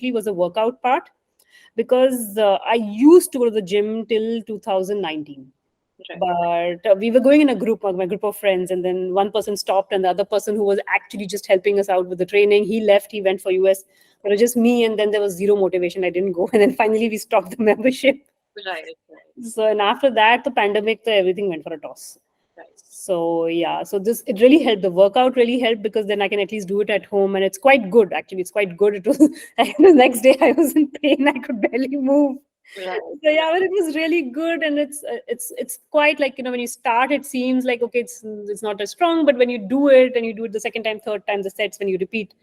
Was a workout part because I used to go to the gym till 2019. Right. But we were going in a group, my group of friends, and then one person stopped, and the other person who was actually just helping us out with the training, he left. He went for US. It was just me, and then there was zero motivation. I didn't go, and then finally we stopped the membership. Right. Right. So, and after that, the pandemic, everything went for a toss. Right. So yeah, so this it really helped. The workout really helped because then I can at least do it at home, and it's quite good actually. It's quite good. It was like the next day I was in pain. I could barely move. Right. So yeah, but it was really good, and it's quite like when you start, it seems like okay, it's not as strong, but when you do it and you do it the second time, third time, the sets when you repeat,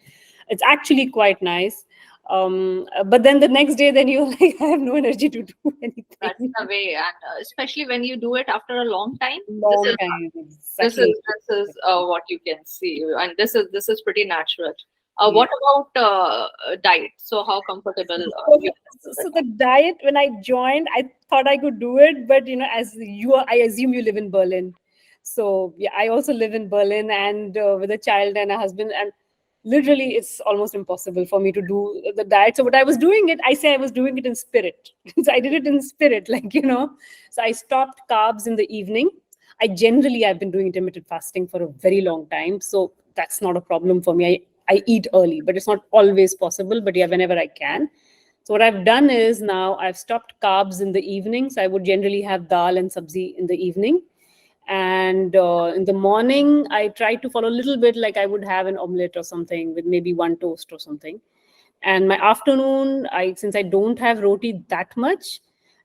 it's actually quite nice. But then the next day, then you're like, I have no energy to do That's anything. the way, and especially when you do it after a long time, this Long is time, this is exactly. this is what you can see, and this is pretty natural. Yeah. What about diet? So how comfortable you So, with so it? the diet when I joined, I thought I could do it, but as you are, I assume you live in Berlin. So yeah, I also live in Berlin and with a child and a husband, and literally it's almost impossible for me to do the diet. So what I was doing it, I say I was doing it in spirit. So I did it in spirit, So I stopped carbs in the evening. I've been doing intermittent fasting for a very long time, so that's not a problem for me. I eat early, but it's not always possible. But yeah, whenever I can. So what I've done is now I've stopped carbs in the evenings. I would generally have dal and sabzi in the evening, and in the morning I try to follow a little bit like I would have an omelette or something with maybe one toast or something. And my afternoon, I since I don't have roti that much,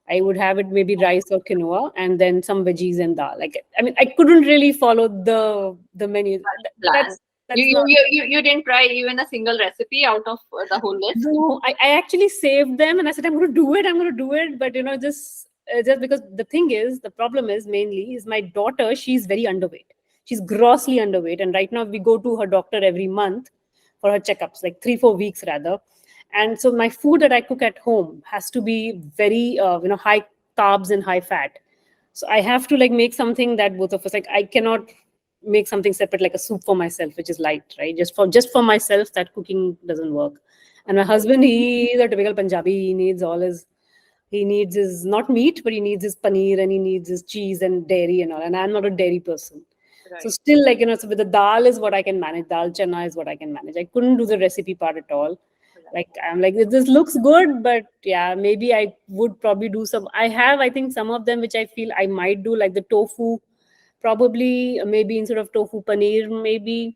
I would have it maybe rice or quinoa and then some veggies and dal. Like I mean, I couldn't really follow the menu. Plan. You, That's you not. you you you didn't try even a single recipe out of the whole list. No, I actually saved them and I said, I'm going to do it. I'm going to do it. But, just because the thing is, the problem is mainly is my daughter, she's very underweight. She's grossly underweight. And right now we go to her doctor every month for her checkups, like 3, 4 weeks rather. And so my food that I cook at home has to be very, high carbs and high fat. So I have to like make something that both of us like. I cannot make something separate like a soup for myself, which is light, right? Just for myself, that cooking doesn't work. And my husband, he is a typical Punjabi. He needs his not meat, but he needs his paneer and he needs his cheese and dairy and all. And I'm not a dairy person. So Right. still so with the dal is what I can manage. Dal chana is what I can manage. I couldn't do the recipe part at all. Right. Like I'm like this looks good, but yeah, maybe I would probably do some. I think some of them which I feel I might do, like the tofu, probably maybe instead of tofu paneer, maybe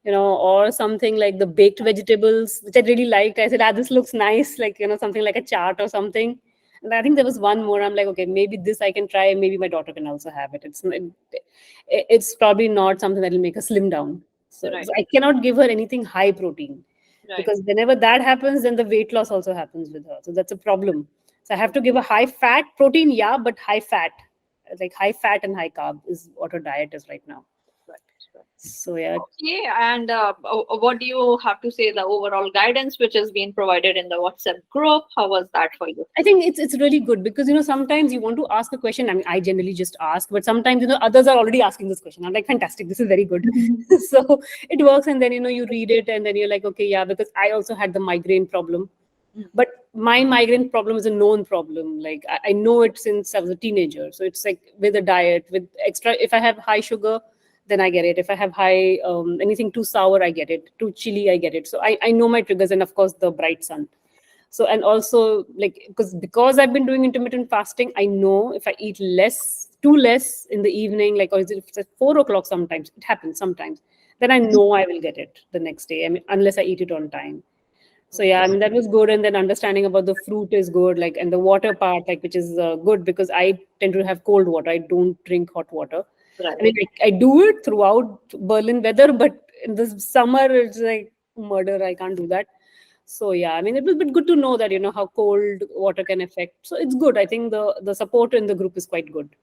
or something like the baked vegetables, which I really liked. I said, this looks nice, like something like a chaat or something. And I think there was one more. I'm like, okay, maybe this I can try. Maybe my daughter can also have it. It's probably not something that will make her slim down. So Right. I cannot give her anything high protein Right. because whenever that happens, then the weight loss also happens with her. So that's a problem. So I have to give a high fat protein, yeah, but high fat, like high fat and high carb is what her diet is right now. Right. Right. So yeah, Okay, and what do you have to say the overall guidance which is being provided in the WhatsApp group? How was that for you? I think it's really good because sometimes you want to ask a question. I mean, I generally just ask, but sometimes others are already asking this question. I'm like, fantastic, this is very good. So it works, and then you read it, and then you're like, okay, yeah, because I also had the migraine problem, Mm. but my migraine problem is a known problem. Like I know it since I was a teenager. So it's like with a diet, with extra. If I have high sugar, then I get it. If I have high anything too sour, I get it. Too chili, I get it. So I know my triggers, and of course the bright sun. So and also like because I've been doing intermittent fasting, I know if I eat too less in the evening, like or is it if it's at 4 o'clock, sometimes it happens sometimes, then I know I will get it the next day. I mean, unless I eat it on time. So yeah, I mean that was good, and then understanding about the fruit is good, like and the water part, like which is good because I tend to have cold water. I don't drink hot water. I Right. mean, I do it throughout Berlin weather, but in the summer it's like murder. I can't do that. So yeah, I mean it was a bit good to know that how cold water can affect. So it's good. I think the support in the group is quite good.